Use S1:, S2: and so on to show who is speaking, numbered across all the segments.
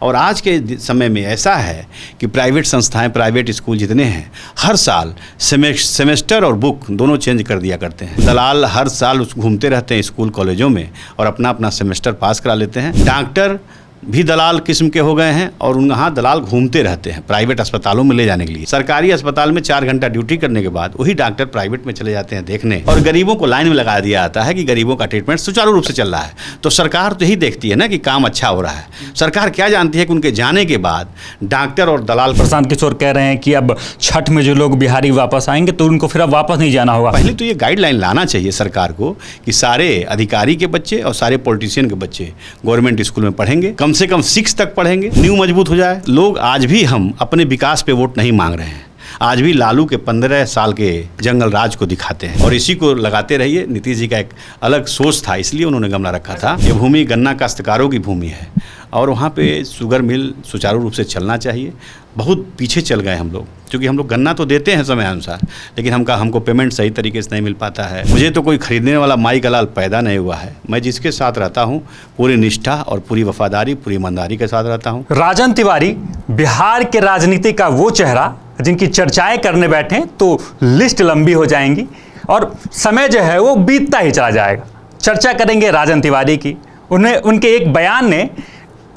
S1: और आज के समय में ऐसा है कि प्राइवेट संस्थाएं, प्राइवेट स्कूल जितने हैं, हर साल सेमेस्टर और बुक दोनों चेंज कर दिया करते हैं। दलाल हर साल घूमते रहते हैं स्कूल कॉलेजों में और अपना अपना सेमेस्टर पास करा लेते हैं। डॉक्टर भी दलाल किस्म के हो गए हैं और वहाँ दलाल घूमते रहते हैं प्राइवेट अस्पतालों में ले जाने के लिए। सरकारी अस्पताल में 4 घंटा ड्यूटी करने के बाद वही डॉक्टर प्राइवेट में चले जाते हैं देखने, और गरीबों को लाइन में लगा दिया जाता है कि गरीबों का ट्रीटमेंट सुचारू रूप से चल रहा है। तो सरकार तो यही देखती है ना कि काम अच्छा हो रहा है। सरकार क्या जानती है कि उनके जाने के बाद डॉक्टर और दलाल।
S2: प्रशांत किशोर कह रहे हैं कि अब छठ में जो लोग बिहारी वापस आएंगे तो उनको फिर अब वापस नहीं जाना होगा।
S1: पहले तो ये गाइडलाइन लाना चाहिए सरकार को कि सारे अधिकारी के बच्चे और सारे पॉलिटिशियन के बच्चे गवर्नमेंट स्कूल में पढ़ेंगे, कम से कम 6 तक पढ़ेंगे, न्यू मजबूत हो जाए। लोग आज भी हम अपने विकास पे वोट नहीं मांग रहे हैं, आज भी लालू के 15 साल के जंगल राज को दिखाते हैं और इसी को लगाते रहिए। नीतीश जी का एक अलग सोच था, इसलिए उन्होंने गमला रखा था। ये भूमि गन्ना काश्तकारों की भूमि है और वहाँ पे शुगर मिल सुचारू रूप से चलना चाहिए। बहुत पीछे चल गए हम लोग, क्योंकि हम लोग गन्ना तो देते हैं समय अनुसार, लेकिन हमको पेमेंट सही तरीके से नहीं मिल पाता है। मुझे तो कोई खरीदने वाला माई का लाल पैदा नहीं हुआ है। मैं जिसके साथ रहता हूँ पूरी निष्ठा और पूरी वफादारी, पूरी ईमानदारी के साथ रहता हूँ।
S2: राजन तिवारी बिहार के राजनीति का वो चेहरा जिनकी चर्चाएं करने बैठे तो लिस्ट लंबी हो जाएंगी और समय जो है वो बीतता ही चला जाएगा। चर्चा करेंगे राजन तिवारी की। उनके एक बयान ने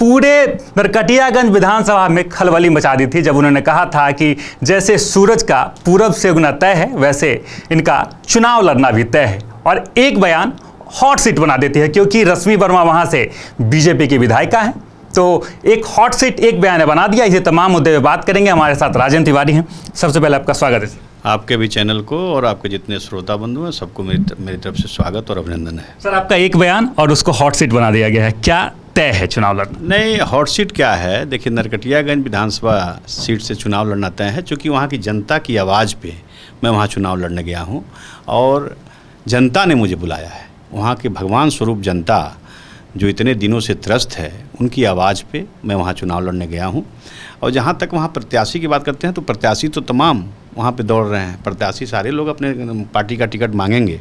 S2: पूरे नरकटियागंज विधानसभा में खलबली मचा दी थी, जब उन्होंने कहा था कि जैसे सूरज का पूरब से उगना तय है, वैसे इनका चुनाव लड़ना भी तय है। और एक बयान हॉट सीट बना देती है, क्योंकि रश्मि वर्मा वहाँ से बीजेपी की विधायिका हैं, तो एक हॉट सीट एक बयान ने बना दिया। इसे तमाम मुद्दे पे बात करेंगे। हमारे साथ राजन तिवारी हैं। सबसे पहले आपका स्वागत है।
S1: आपके भी चैनल को और आपके जितने श्रोता बंधु हैं सबको मेरी तरफ से स्वागत और अभिनंदन है।
S2: सर, आपका एक बयान और उसको हॉट सीट बना दिया गया है, क्या तय है चुनाव लड़ना?
S1: नहीं, हॉट सीट क्या है, देखिए नरकटियागंज विधानसभा सीट से चुनाव लड़ना तय है, क्योंकि वहाँ की जनता की आवाज़ पे मैं वहाँ चुनाव लड़ने गया हूँ और जनता ने मुझे बुलाया है। वहाँ के भगवान स्वरूप जनता जो इतने दिनों से त्रस्त है, उनकी आवाज़ पे मैं वहाँ चुनाव लड़ने गया हूँ। और जहाँ तक वहाँ प्रत्याशी की बात करते हैं तो प्रत्याशी तो तमाम वहाँ पे दौड़ रहे हैं। प्रत्याशी सारे लोग अपने पार्टी का टिकट मांगेंगे,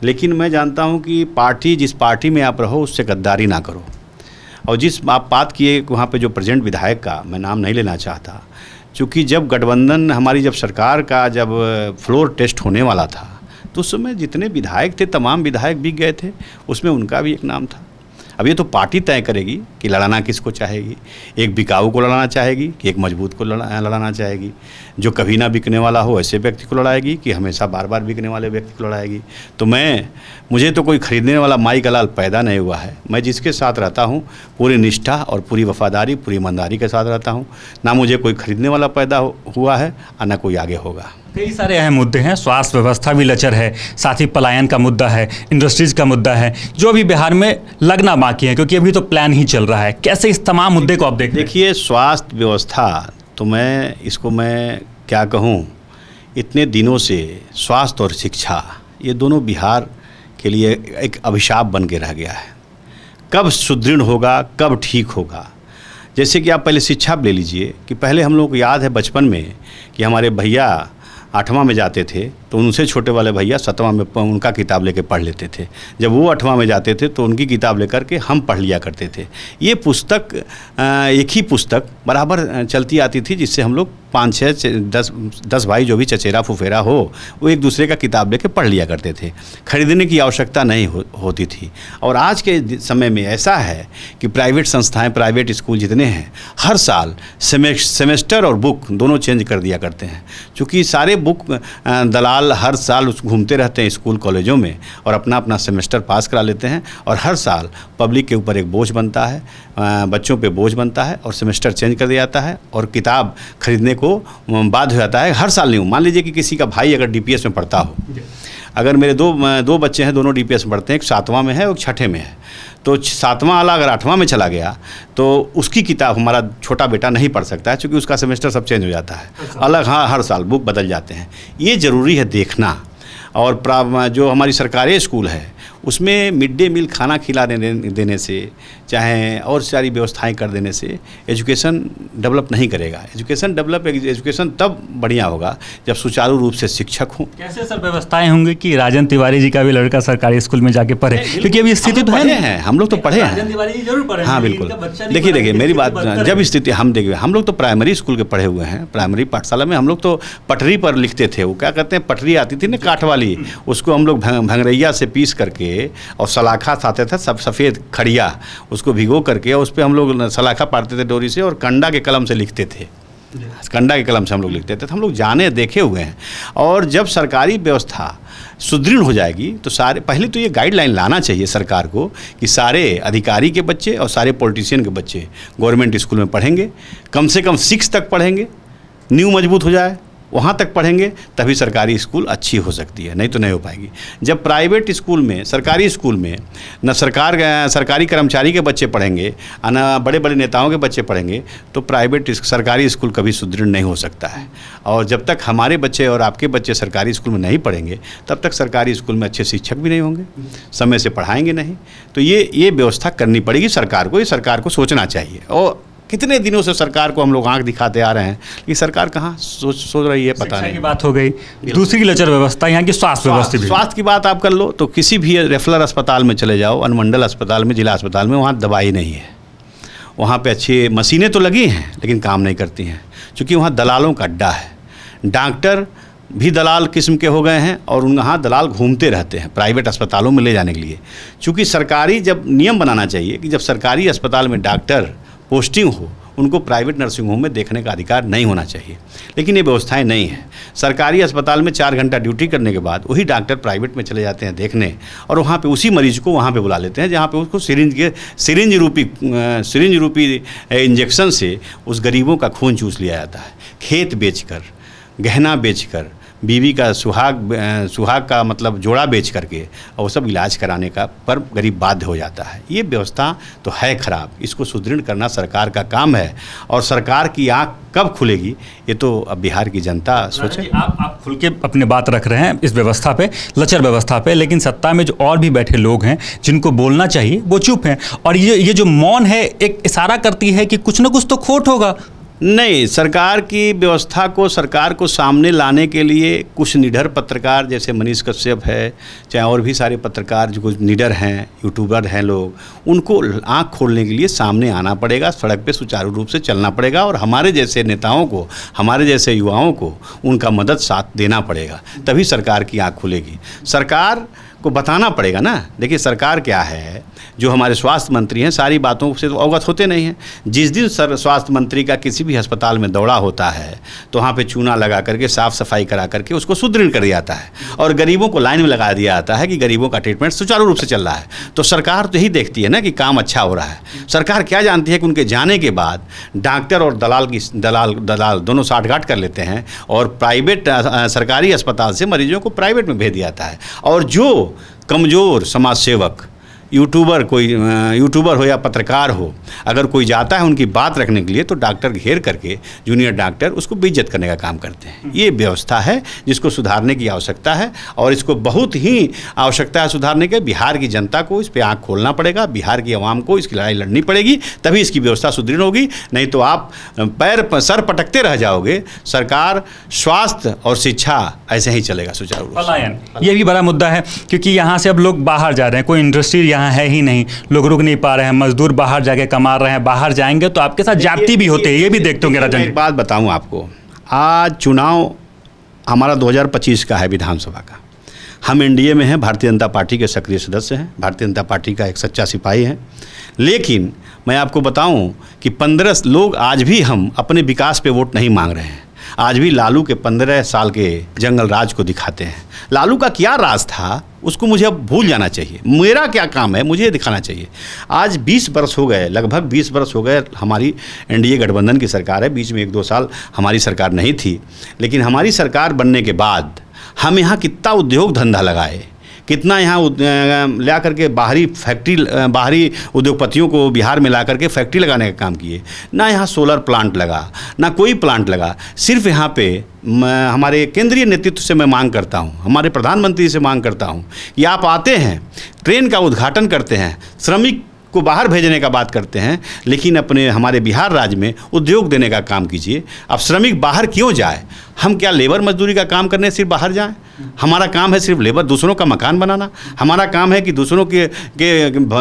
S1: लेकिन मैं जानता हूँ कि जिस पार्टी में आप रहो उससे गद्दारी ना करो। और जिस आप बात किए वहाँ पे जो प्रेजेंट विधायक का, मैं नाम नहीं लेना चाहता, क्योंकि जब गठबंधन हमारी जब सरकार का जब फ्लोर टेस्ट होने वाला था तो उस समय जितने विधायक थे तमाम विधायक बिक गए थे, उसमें उनका भी एक नाम था। अब ये तो पार्टी तय करेगी कि लड़ाना किसको चाहेगी। एक बिकाऊ को लड़ाना चाहेगी कि एक मजबूत को लड़ाना चाहेगी। जो कभी ना बिकने वाला हो ऐसे व्यक्ति को लड़ाएगी कि हमेशा बार बार बिकने वाले व्यक्ति को लड़ाएगी। तो मुझे तो कोई खरीदने वाला माई का लाल पैदा नहीं हुआ है। मैं जिसके साथ रहता हूँ पूरी निष्ठा और पूरी वफादारी, पूरी ईमानदारी के साथ रहता हूँ। ना मुझे कोई खरीदने वाला पैदा हुआ है और ना कोई आगे होगा।
S2: कई सारे अहम मुद्दे हैं, स्वास्थ्य व्यवस्था भी लचर है, साथ ही पलायन का मुद्दा है, इंडस्ट्रीज़ का मुद्दा है, जो अभी बिहार में लगना बाकी है, क्योंकि अभी तो प्लान ही चल रहा है। कैसे इस तमाम मुद्दे को आप
S1: देखिए, स्वास्थ्य व्यवस्था तो मैं क्या कहूँ, इतने दिनों से स्वास्थ्य और शिक्षा ये दोनों बिहार के लिए एक अभिशाप बन के रह गया है। कब सुदृढ़ होगा, कब ठीक होगा। जैसे कि आप पहले शिक्षा ले लीजिए कि पहले हम लोग को याद है बचपन में कि हमारे भैया 8वां में जाते थे तो उनसे छोटे वाले भैया 7वां में उनका किताब लेके पढ़ लेते थे। जब वो 8वां में जाते थे तो उनकी किताब लेकर के हम पढ़ लिया करते थे। ये पुस्तक एक ही पुस्तक बराबर चलती आती थी, जिससे हम लोग 5, 6, 10 भाई जो भी चचेरा फुफेरा हो वो एक दूसरे का किताब लेके पढ़ लिया करते थे। खरीदने की आवश्यकता नहीं होती थी। और आज के समय में ऐसा है कि प्राइवेट संस्थाएं, प्राइवेट स्कूल जितने हैं, हर साल सेमेस्टर और बुक दोनों चेंज कर दिया करते हैं, क्योंकि सारे बुक दलाल हर साल घूमते रहते हैं स्कूल कॉलेजों में और अपना अपना सेमेस्टर पास करा लेते हैं। और हर साल पब्लिक के ऊपर एक बोझ बनता है, बच्चों पे बोझ बनता है और सेमेस्टर चेंज कर दिया जाता है और किताब खरीदने को बाध्य हो जाता है। हर साल नहीं हो, मान लीजिए कि किसी का भाई अगर डीपीएस में पढ़ता हो, अगर मेरे दो बच्चे हैं, दोनों डीपीएस में पढ़ते हैं, एक 7वां में है और 6ठे में है, तो 7वां वाला अगर 8वां में चला गया तो उसकी किताब हमारा छोटा बेटा नहीं पढ़ सकता है, क्योंकि उसका सेमेस्टर सब चेंज हो जाता है अलग। हाँ, हर साल बुक बदल जाते हैं। ये ज़रूरी है देखना। और जो हमारी सरकारी स्कूल है उसमें मिड डे मील खाना खिला देने से, चाहे और सारी व्यवस्थाएं कर देने से एजुकेशन डेवलप नहीं करेगा। एजुकेशन तब बढ़िया होगा जब सुचारू रूप से शिक्षक हों।
S2: कैसे सर व्यवस्थाएं होंगी कि राजन तिवारी जी का भी लड़का सरकारी स्कूल में जाके पढ़े, क्योंकि अभी स्थिति तो है,
S1: हम लोग तो पढ़े हैं।
S2: राजन तिवारी जी जरूर पढ़े,
S1: हाँ बिल्कुल। देखिए मेरी बात, जब स्थिति हम देखिए, हम लोग तो प्राइमरी स्कूल के पढ़े हुए हैं। प्राइमरी पाठशाला में हम लोग तो पटरी पर लिखते थे, वो क्या कहते हैं, पटरी आती थी ना काठ वाली, उसको हम लोग भंगरैया से पीस करके और सलाखा आते थे, सब सफ़ेद खड़िया, उसको भिगो करके उस पर हम लोग सलाखा पाड़ते थे डोरी से और कंडा के कलम से लिखते थे। कंडा के कलम से हम लोग लिखते थे, तो हम लोग जाने देखे हुए हैं। और जब सरकारी व्यवस्था सुदृढ़ हो जाएगी तो सारे, पहले तो ये गाइडलाइन लाना चाहिए सरकार को कि सारे अधिकारी के बच्चे और सारे पॉलिटिशियन के बच्चे गवर्नमेंट स्कूल में पढ़ेंगे, कम से कम 6 तक पढ़ेंगे, नींव मजबूत हो जाए, वहाँ तक पढ़ेंगे, तभी सरकारी स्कूल अच्छी हो सकती है, नहीं तो नहीं हो पाएगी। जब प्राइवेट स्कूल में, सरकारी स्कूल में न सरकारी कर्मचारी के बच्चे पढ़ेंगे न बड़े बड़े नेताओं के बच्चे पढ़ेंगे, तो सरकारी स्कूल कभी सुदृढ़ नहीं हो सकता है। और जब तक हमारे बच्चे और आपके बच्चे सरकारी स्कूल में नहीं पढ़ेंगे, तब तक सरकारी स्कूल में अच्छे शिक्षक भी नहीं होंगे, समय से पढ़ाएंगे नहीं। तो ये व्यवस्था करनी पड़ेगी सरकार को, ये सरकार को सोचना चाहिए। और कितने दिनों से सरकार को हम लोग आंख दिखाते आ रहे हैं कि सरकार कहाँ सोच रही है, पता नहीं।
S2: की बात हो गई, दूसरी लचर व्यवस्था यहाँ की स्वास्थ्य व्यवस्था भी।
S1: स्वास्थ्य की बात आप कर लो तो किसी भी रेफरल अस्पताल में चले जाओ, अनुमंडल अस्पताल में, जिला अस्पताल में, वहाँ दवाई नहीं है। वहाँ पे अच्छी मशीनें तो लगी हैं लेकिन काम नहीं करती हैं, क्योंकि वहाँ दलालों का अड्डा है। डॉक्टर भी दलाल किस्म के हो गए हैं और वहाँ दलाल घूमते रहते हैं प्राइवेट अस्पतालों में ले जाने के लिए। चूँकि सरकारी, जब नियम बनाना चाहिए कि जब सरकारी अस्पताल में डॉक्टर पोस्टिंग हो, उनको प्राइवेट नर्सिंग होम में देखने का अधिकार नहीं होना चाहिए, लेकिन ये व्यवस्थाएं नहीं है। सरकारी अस्पताल में 4 घंटा ड्यूटी करने के बाद वही डॉक्टर प्राइवेट में चले जाते हैं देखने, और वहाँ पे उसी मरीज को वहाँ पे बुला लेते हैं जहाँ पे उसको सिरिंज रूपी इंजेक्शन से उस गरीबों का खून चूस लिया जाता है। खेत बेचकर, गहना बेचकर, बीवी का सुहाग का मतलब जोड़ा बेच करके और सब इलाज कराने का पर गरीब बाध्य हो जाता है। ये व्यवस्था तो है खराब, इसको सुदृढ़ करना सरकार का काम है। और सरकार की आँख कब खुलेगी, ये तो अब बिहार की जनता सोचे।
S2: आप खुल के अपने बात रख रहे हैं इस व्यवस्था पे, लचर व्यवस्था पे, लेकिन सत्ता में जो और भी बैठे लोग हैं जिनको बोलना चाहिए वो चुप हैं। और ये जो मौन है एक इशारा करती है कि कुछ ना कुछ तो खोट होगा।
S1: नहीं, सरकार की व्यवस्था को, सरकार को सामने लाने के लिए कुछ निडर पत्रकार जैसे मनीष कश्यप है, चाहे और भी सारे पत्रकार जो कुछ निडर हैं, यूट्यूबर हैं लोग, उनको आंख खोलने के लिए सामने आना पड़ेगा, सड़क पे सुचारू रूप से चलना पड़ेगा और हमारे जैसे नेताओं को, हमारे जैसे युवाओं को उनका मदद साथ देना पड़ेगा, तभी सरकार की आंख खुलेगी। सरकार को बताना पड़ेगा ना। देखिए सरकार क्या है, जो हमारे स्वास्थ्य मंत्री हैं सारी बातों से तो अवगत होते नहीं हैं। जिस दिन स्वास्थ्य मंत्री का किसी भी अस्पताल में दौरा होता है तो वहाँ पे चूना लगा करके, साफ़ सफाई करा करके उसको सुदृढ़ कर दिया जाता है और गरीबों को लाइन में लगा दिया जाता है कि गरीबों का ट्रीटमेंट सुचारू रूप से चल रहा है। तो सरकार तो यही देखती है ना कि काम अच्छा हो रहा है। सरकार क्या जानती है कि उनके जाने के बाद डॉक्टर और दलाल दोनों साठगांठ कर लेते हैं और प्राइवेट सरकारी अस्पताल से मरीजों को प्राइवेट में भेज दिया जाता है। और जो कमज़ोर समाज सेवक, यूट्यूबर हो या पत्रकार हो, अगर कोई जाता है उनकी बात रखने के लिए तो डॉक्टर घेर करके, जूनियर डॉक्टर, उसको बेइज्जत करने का काम करते हैं। ये व्यवस्था है जिसको सुधारने की आवश्यकता है और इसको बहुत ही आवश्यकता है सुधारने के। बिहार की जनता को इस पर आँख खोलना पड़ेगा, बिहार की आवाम को इसकी लड़ाई लड़नी पड़ेगी, तभी इसकी व्यवस्था सुदृढ़ होगी। नहीं तो आप सर पटकते रह जाओगे। सरकार, स्वास्थ्य और शिक्षा ऐसे ही चलेगा सुचारू रूप से।
S2: पलायन ये भी बड़ा मुद्दा है, क्योंकि यहाँ से अब लोग बाहर जा रहे हैं, कोई इंडस्ट्री यहाँ है ही नहीं, लोग रुक नहीं पा रहे हैं, मजदूर बाहर जाके कमा रहे हैं। बाहर जाएंगे तो आपके साथ जाति भी होते हैं, ये भी देखते होंगे राजन।
S1: एक बात बताऊं आपको, आज चुनाव हमारा 2025 का है विधानसभा का। हम एनडीए में हैं, भारतीय जनता पार्टी के सक्रिय सदस्य हैं, भारतीय जनता पार्टी का एक सच्चा सिपाही हैं। लेकिन मैं आपको बताऊं कि 15 लोग आज भी हम अपने विकास पे वोट नहीं मांग रहे हैं। आज भी लालू के 15 साल के जंगल राज को दिखाते हैं। लालू का क्या राज था उसको मुझे अब भूल जाना चाहिए। मेरा क्या काम है मुझे दिखाना चाहिए। आज 20 वर्ष हो गए, लगभग 20 वर्ष हो गए हमारी एनडीए गठबंधन की सरकार है। बीच में 1-2 साल हमारी सरकार नहीं थी, लेकिन हमारी सरकार बनने के बाद हम यहाँ कितना उद्योग धंधा लगाए, कितना यहाँ ला करके बाहरी उद्योगपतियों को बिहार में ला करके फैक्ट्री लगाने का काम किए। ना यहाँ सोलर प्लांट लगा, ना कोई प्लांट लगा। सिर्फ यहाँ पे हमारे केंद्रीय नेतृत्व से मैं मांग करता हूँ, हमारे प्रधानमंत्री से मांग करता हूँ कि आप आते हैं, ट्रेन का उद्घाटन करते हैं, श्रमिक को बाहर भेजने का बात करते हैं, लेकिन अपने हमारे बिहार राज्य में उद्योग देने का काम कीजिए। अब श्रमिक बाहर क्यों जाए? हम क्या लेबर मजदूरी का काम करने सिर्फ बाहर जाएं? हमारा काम है सिर्फ लेबर, दूसरों का मकान बनाना। हमारा काम है कि दूसरों के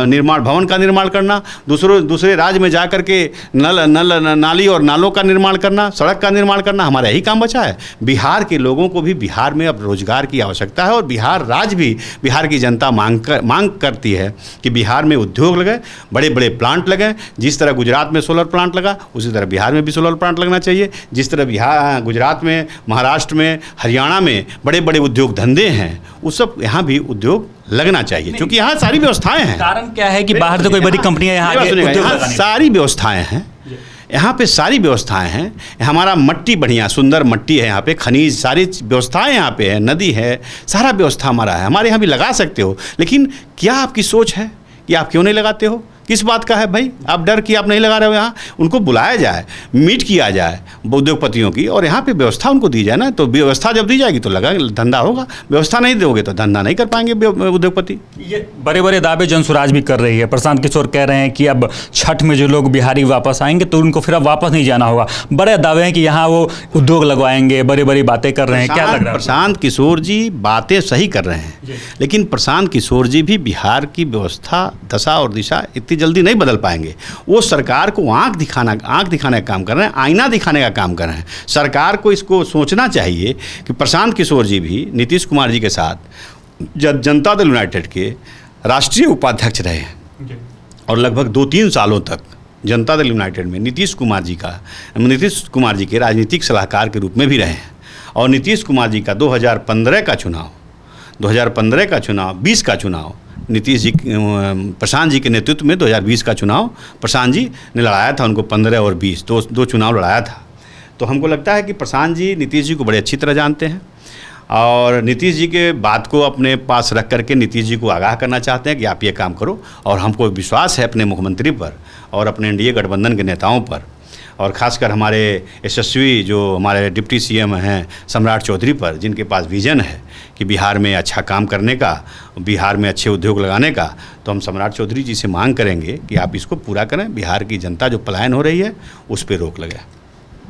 S1: निर्माण, भवन का निर्माण करना, दूसरे राज्य में जा कर के नाली और नालों का निर्माण करना, सड़क का निर्माण करना। हमारा यही काम बचा है। बिहार के लोगों को भी बिहार में अब रोजगार की आवश्यकता है और बिहार राज्य भी, बिहार की जनता मांग करती है कि बिहार में उद्योग लगे, बड़े बड़े प्लांट लगे। जिस तरह गुजरात में सोलर प्लांट लगा, उसी तरह बिहार में भी सोलर प्लांट लगना चाहिए। जिस तरह गुजरात में, महाराष्ट्र में, हरियाणा में बड़े बड़े उद्योग धंधे हैं, उस सब यहाँ भी उद्योग लगना चाहिए, क्योंकि यहाँ सारी व्यवस्थाएं हैं।
S2: कारण क्या है कि बाहर से कोई बड़ी कंपनियां
S1: यहाँ सारी व्यवस्थाएं हैं, यहाँ पे सारी व्यवस्थाएं हैं। हमारा मट्टी बढ़िया सुंदर मट्टी है, यहाँ पे खनिज, सारी व्यवस्थाएं यहाँ पे है, नदी है, सारा व्यवस्था हमारा है। हमारे यहाँ भी लगा सकते हो, लेकिन क्या आपकी सोच है कि आप क्यों नहीं लगाते हो? किस बात का है भाई? आप डर कि आप नहीं लगा रहे हो? यहाँ उनको बुलाया जाए, मीट किया जाए उद्योगपतियों की, और यहाँ पे व्यवस्था उनको दी जाए ना। तो व्यवस्था जब दी जाएगी तो लगा धंधा होगा, व्यवस्था नहीं दोगे तो धंधा नहीं कर पाएंगे उद्योगपति।
S2: ये बड़े बड़े दावे जनसुराज भी कर रही है। प्रशांत किशोर कह रहे हैं कि अब छठ में जो लोग बिहारी वापस आएंगे तो उनको फिर अब वापस नहीं जाना होगा। बड़े दावे हैं कि यहाँ वो उद्योग लगवाएंगे, बड़ी बड़ी बातें कर रहे हैं। क्या लग रहा है?
S1: प्रशांत किशोर जी बातें सही कर रहे हैं, लेकिन प्रशांत किशोर जी भी बिहार की व्यवस्था, दशा और दिशा इतनी जल्दी नहीं बदल पाएंगे। वो सरकार को आंख दिखाने का काम कर रहे हैं, आईना दिखाने का काम कर रहे हैं। सरकार को इसको सोचना चाहिए कि प्रशांत किशोर जी भी नीतीश कुमार जी के साथ जनता दल यूनाइटेड के राष्ट्रीय उपाध्यक्ष रहे हैं और लगभग 2-3 सालों तक जनता दल यूनाइटेड में नीतीश कुमार जी के राजनीतिक सलाहकार के रूप में भी रहे हैं। और नीतीश कुमार जी का 2015 का चुनाव, 20 का चुनाव नीतीश जी, प्रशांत जी के नेतृत्व में 2020 का चुनाव प्रशांत जी ने लड़ाया था। उनको 15 और 20 दो चुनाव लड़ाया था। तो हमको लगता है कि प्रशांत जी नीतीश जी को बड़े अच्छी तरह जानते हैं और नीतीश जी के बात को अपने पास रख करके नीतीश जी को आगाह करना चाहते हैं कि आप ये काम करो। और हमको विश्वास है अपने मुख्यमंत्री पर और अपने एनडीए गठबंधन के नेताओं पर, और ख़ासकर हमारे यशस्वी जो हमारे डिप्टी सीएम हैं सम्राट चौधरी पर, जिनके पास विज़न है कि बिहार में अच्छा काम करने का, बिहार में अच्छे उद्योग लगाने का। तो हम सम्राट चौधरी जी से मांग करेंगे कि आप इसको पूरा करें। बिहार की जनता जो पलायन हो रही है उस पर रोक लगे।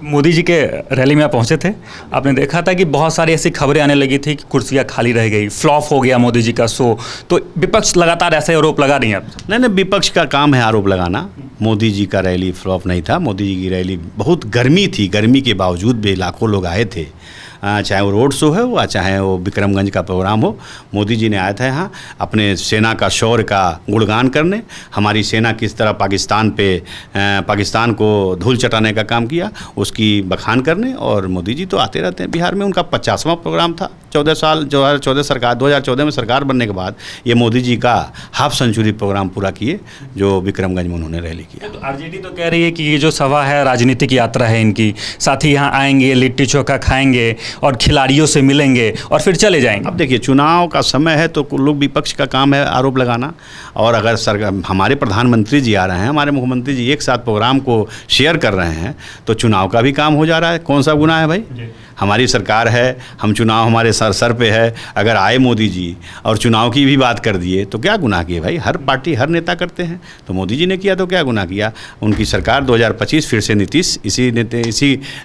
S2: मोदी जी के रैली में आप पहुंचे थे, आपने देखा था कि बहुत सारी ऐसी खबरें आने लगी थी कि कुर्सियां खाली रह गई, फ्लॉप हो गया मोदी जी का शो। तो विपक्ष लगातार ऐसे आरोप लगा रही है।
S1: नहीं, विपक्ष का काम है आरोप लगाना। मोदी जी का रैली फ्लॉप नहीं था। मोदी जी की रैली बहुत गर्मी थी, गर्मी के बावजूद भी लाखों लोग आए थे। चाहे वो रोड शो है या चाहे वो विक्रमगंज का प्रोग्राम हो, मोदी जी ने आया था यहाँ अपने सेना का शौर्य का गुणगान करने, हमारी सेना किस तरह पाकिस्तान को धूल चटाने का काम किया उसकी बखान करने। और मोदी जी तो आते रहते हैं बिहार में। उनका 50वां प्रोग्राम था 2014 में सरकार बनने के बाद ये मोदी जी का हाफ सेंचुरी प्रोग्राम पूरा किए जो विक्रमगंज में उन्होंने रैली किया।
S2: तो आरजेडी तो कह रही है कि ये जो सभा है राजनीतिक यात्रा है इनकी, साथ ही यहाँ आएंगे, लिट्टी चोखा खाएंगे और खिलाड़ियों से मिलेंगे और फिर चले जाएंगे।
S1: अब देखिए, चुनाव का समय है तो लोग, विपक्ष का काम है आरोप लगाना। और अगर हमारे प्रधानमंत्री जी आ रहे हैं, हमारे मुख्यमंत्री जी एक साथ प्रोग्राम को शेयर कर रहे हैं तो चुनाव का भी काम हो जा रहा है। कौन सा गुनाह है भाई? हमारी सरकार है, हम चुनाव हमारे सर पे है। अगर आए मोदी जी और चुनाव की भी बात कर दिए तो क्या गुनाह किए भाई? हर पार्टी हर नेता करते हैं, तो मोदी जी ने किया तो क्या गुनाह किया? उनकी सरकार 2025 फिर से नीतीश इसी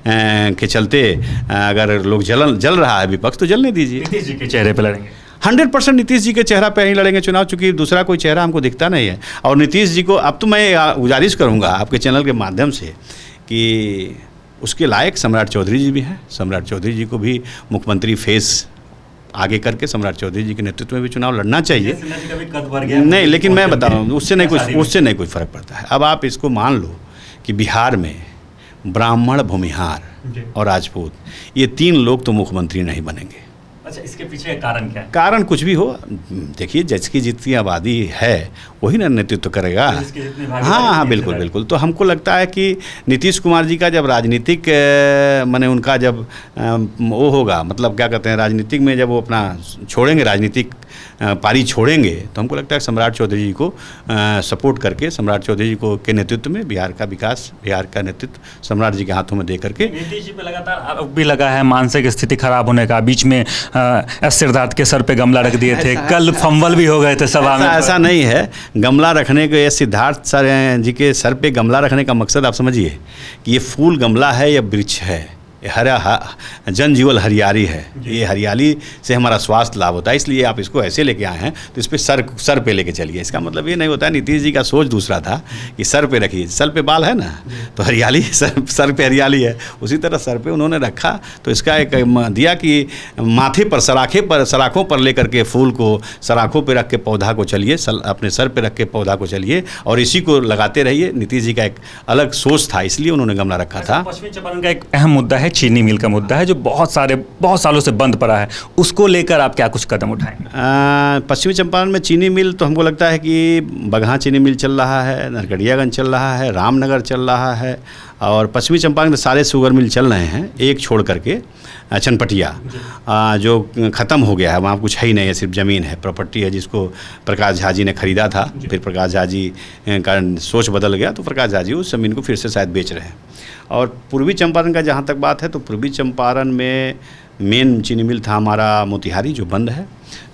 S1: के चलते अगर लोग जल रहा है विपक्ष तो जलने दीजिए।
S2: नीतीश जी के चेहरे पर लड़ेंगे
S1: 100% नीतीश जी के चेहरा पे ही लड़ेंगे चुनाव, चूँकि दूसरा कोई चेहरा हमको दिखता नहीं है। और नीतीश जी को अब तो मैं गुजारिश करूँगा आपके चैनल के माध्यम से कि उसके लायक सम्राट चौधरी जी भी हैं। सम्राट चौधरी जी को भी मुख्यमंत्री फेस आगे करके सम्राट चौधरी जी के नेतृत्व में भी चुनाव लड़ना चाहिए। नहीं, लेकिन मैं बता रहा हूँ उससे नहीं कोई फ़र्क पड़ता है। अब आप इसको मान लो कि बिहार में ब्राह्मण, भूमिहार और राजपूत, ये 3 लोग तो मुख्यमंत्री नहीं बनेंगे।
S2: अच्छा, इसके पीछे कारण क्या है?
S1: कारण कुछ भी हो, देखिए जज की जितनी आबादी है वही ना नेतृत्व करेगा। हाँ, बिल्कुल। तो हमको लगता है कि नीतीश कुमार जी का जब राजनीतिक माने उनका जब वो होगा, मतलब क्या कहते हैं, राजनीतिक में जब वो अपना छोड़ेंगे राजनीतिक पारी छोड़ेंगे तो हमको लगता है सम्राट चौधरी जी को सपोर्ट करके, सम्राट चौधरी जी को के नेतृत्व में बिहार का विकास, बिहार का नेतृत्व सम्राट जी के हाथों में दे करके।
S2: नीतीश जी पे लगातार आरोप भी लगा है मानसिक स्थिति खराब होने का। बीच में एस सिद्धार्थ के सर पे गमला रख दिए थे, कल फंबल भी हो गए थे सभा में।
S1: ऐसा नहीं है, गमला रखने के, सिद्धार्थ सर जी के सर पे गमला रखने का मकसद आप समझिए कि ये फूल गमला है या वृक्ष है, हरा जनजीवन हरियाली है, ये हरियाली से हमारा स्वास्थ्य लाभ होता है, इसलिए आप इसको ऐसे लेके आए हैं तो इस पर सर पे लेके चलिए। इसका मतलब ये नहीं होता है, नीतीश जी का सोच दूसरा था कि सर पे रखिए, सर पे बाल है ना तो हरियाली, सर पे हरियाली है, उसी तरह सर पे उन्होंने रखा। तो इसका एक दिया कि माथे पर सराखों पर लेकर के फूल को सराखों पर रख के पौधा को चलिए, अपने सर पर रख के पौधा को चलिए और इसी को लगाते रहिए। नीतीश जी का एक अलग सोच था, इसलिए उन्होंने गमला रखा था।
S2: पश्चिमी चंपारण का एक अहम मुद्दा है चीनी मिल का मुद्दा है, जो बहुत सालों से बंद पड़ा है, उसको लेकर आप क्या कुछ कदम उठाएंगे?
S1: पश्चिमी चंपारण में चीनी मिल तो हमको लगता है कि बगहा चीनी मिल चल रहा है, नरकड़ियागंज चल रहा है, रामनगर चल रहा है और पश्चिमी चंपारण में सारे शुगर मिल चल रहे हैं, एक छोड़ करके चनपटिया जो ख़त्म हो गया है, वहाँ कुछ है ही नहीं है, सिर्फ ज़मीन है, प्रॉपर्टी है जिसको प्रकाश झा जी ने ख़रीदा था, फिर प्रकाश झा जी का सोच बदल गया तो प्रकाश झा जी उस ज़मीन को फिर से शायद बेच रहे हैं। और पूर्वी चंपारण का जहाँ तक बात है तो पूर्वी चंपारण में मेन चीनी मिल था हमारा मोतिहारी, जो बंद है।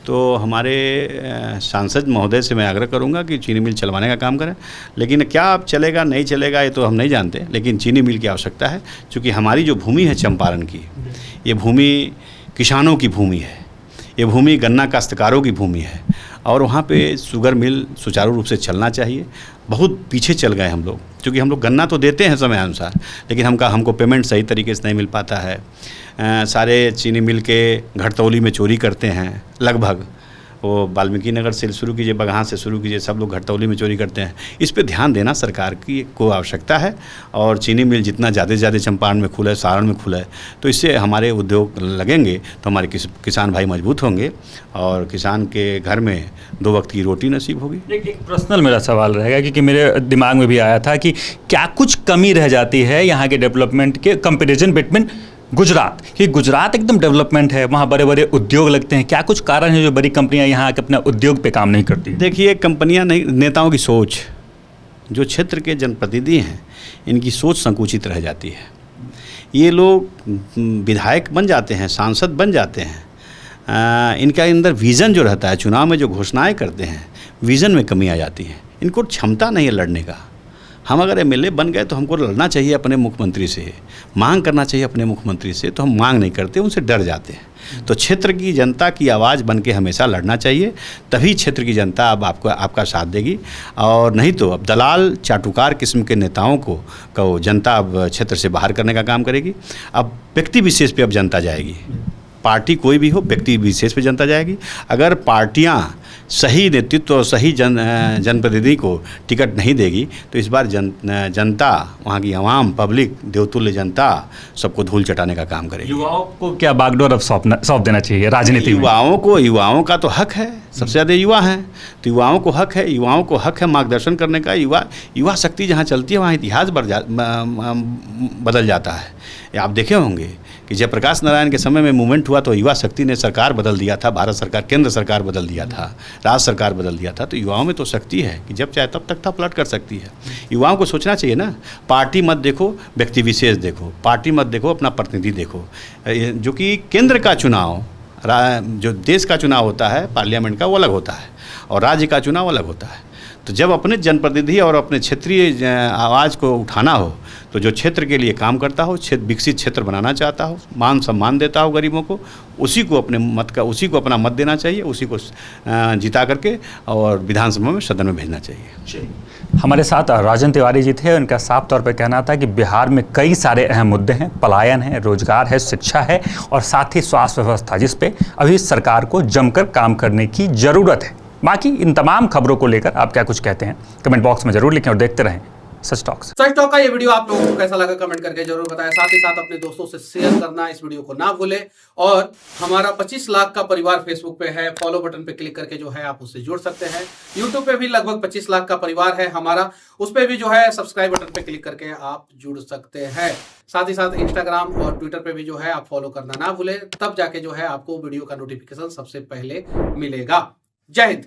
S1: तो हमारे सांसद महोदय से मैं आग्रह करूंगा कि चीनी मिल चलवाने का काम करें, लेकिन क्या अब चलेगा नहीं चलेगा ये तो हम नहीं जानते, लेकिन चीनी मिल की आवश्यकता है, क्योंकि हमारी जो भूमि है चंपारण की, ये भूमि किसानों की भूमि है, ये भूमि गन्ना काश्तकारों की भूमि है और वहाँ पे शुगर मिल सुचारू रूप से चलना चाहिए। बहुत पीछे चल गए हम लोग, क्योंकि हम लोग गन्ना तो देते हैं समय अनुसार, लेकिन हमको पेमेंट सही तरीके से नहीं मिल पाता है। सारे चीनी मिल के घटतौली में चोरी करते हैं, लगभग वो वाल्मीकि नगर से शुरू कीजिए, बगहा से शुरू कीजिए, सब लोग घटतौली में चोरी करते हैं। इस पे ध्यान देना सरकार की को आवश्यकता है और चीनी मिल जितना ज़्यादा से ज़्यादा चंपारण में खुले, सारण में खुले, तो इससे हमारे उद्योग लगेंगे तो हमारे किसान भाई मजबूत होंगे और किसान के घर में 2 वक्त की रोटी नसीब होगी।
S2: एक पर्सनल मेरा सवाल रहेगा, क्योंकि मेरे दिमाग में भी आया था कि क्या कुछ कमी रह जाती है यहाँ के डेवलपमेंट के कंपेरिजन बिटवीन गुजरात, कि गुजरात एकदम डेवलपमेंट है, वहाँ बड़े बड़े उद्योग लगते हैं, क्या कुछ कारण है जो बड़ी कंपनियाँ यहाँ आके अपना उद्योग पे काम नहीं करती?
S1: देखिए, कंपनियाँ नहीं, नेताओं की सोच, जो क्षेत्र के जनप्रतिनिधि हैं इनकी सोच संकुचित रह जाती है। ये लोग विधायक बन जाते हैं, सांसद बन जाते हैं, इनका अंदर विज़न जो रहता है, चुनाव में जो घोषणाएँ करते हैं, विज़न में कमी आ जाती है। इनको क्षमता नहीं है लड़ने का। हम अगर एमएलए बन गए तो हमको लड़ना चाहिए अपने मुख्यमंत्री से, मांग करना चाहिए अपने मुख्यमंत्री से, तो हम मांग नहीं करते, उनसे डर जाते हैं। तो क्षेत्र की जनता की आवाज़ बन के हमेशा लड़ना चाहिए, तभी क्षेत्र की जनता अब आपका साथ देगी। और नहीं तो अब दलाल चाटुकार किस्म के नेताओं को जनता अब क्षेत्र से बाहर करने का काम करेगी। अब व्यक्ति विशेष पे अब जनता जाएगी, पार्टी कोई भी हो, व्यक्ति विशेष पे जनता जाएगी। अगर पार्टियां सही नेतृत्व और सही जनप्रतिनिधि को टिकट नहीं देगी तो इस बार जनता, वहाँ की आवाम, पब्लिक, देवतुल्य जनता सबको धूल चटाने का काम करेगी।
S2: युवाओं को क्या बागडोर अब सौंप देना चाहिए राजनीति में?
S1: युवाओं का तो हक है, सबसे ज़्यादा युवा हैं, तो युवाओं को हक है मार्गदर्शन करने का। युवा शक्ति जहाँ चलती है वहाँ इतिहास बदल जाता है। आप देखे होंगे कि जयप्रकाश नारायण के समय में मूवमेंट हुआ तो युवा शक्ति ने सरकार बदल दिया था, भारत सरकार, केंद्र सरकार बदल दिया था, राज्य सरकार बदल दिया था। तो युवाओं में तो शक्ति है कि जब चाहे तब तक था पलट कर सकती है। युवाओं को सोचना चाहिए ना, पार्टी मत देखो, व्यक्ति विशेष देखो, पार्टी मत देखो, अपना प्रतिनिधि देखो। जो कि केंद्र का चुनाव, जो देश का चुनाव होता है पार्लियामेंट का, वो अलग होता है और राज्य का चुनाव अलग होता है। तो जब अपने जनप्रतिनिधि और अपने क्षेत्रीय आवाज़ को उठाना हो तो जो क्षेत्र के लिए काम करता हो, विकसित क्षेत्र बनाना चाहता हो, मान सम्मान देता हो गरीबों को, उसी को अपना मत देना चाहिए, उसी को जिता करके और विधानसभा में, सदन में भेजना चाहिए।
S2: हमारे साथ राजन तिवारी जी थे। उनका साफ तौर पे कहना था कि बिहार में कई सारे अहम मुद्दे हैं, पलायन है, रोजगार है, शिक्षा है और साथ ही स्वास्थ्य व्यवस्था, जिस पे अभी सरकार को जमकर काम करने की ज़रूरत है। बाकी इन तमाम खबरों को लेकर आप क्या कुछ कहते हैं कमेंट बॉक्स में जरूर लिखें और देखते रहें सच टॉक
S3: का ये वीडियो आप लोगों को कैसा लगा कमेंट करके जरूर बताएं। साथ ही साथ अपने दोस्तों से शेयर करना इस वीडियो को ना भूलें। और हमारा 25 लाख का परिवार फेसबुक पे है, फॉलो बटन पे क्लिक करके जो है आप उससे जुड़ सकते हैं। यूट्यूब पे भी लगभग 25 लाख का परिवार है हमारा, उस पे भी जो है सब्सक्राइब बटन पे क्लिक करके आप जुड़ सकते हैं। साथ ही साथ इंस्टाग्राम और ट्विटर पे भी जो है आप फॉलो करना ना भूलें, तब जाके जो है आपको वीडियो का नोटिफिकेशन सबसे पहले मिलेगा। जय हिंद।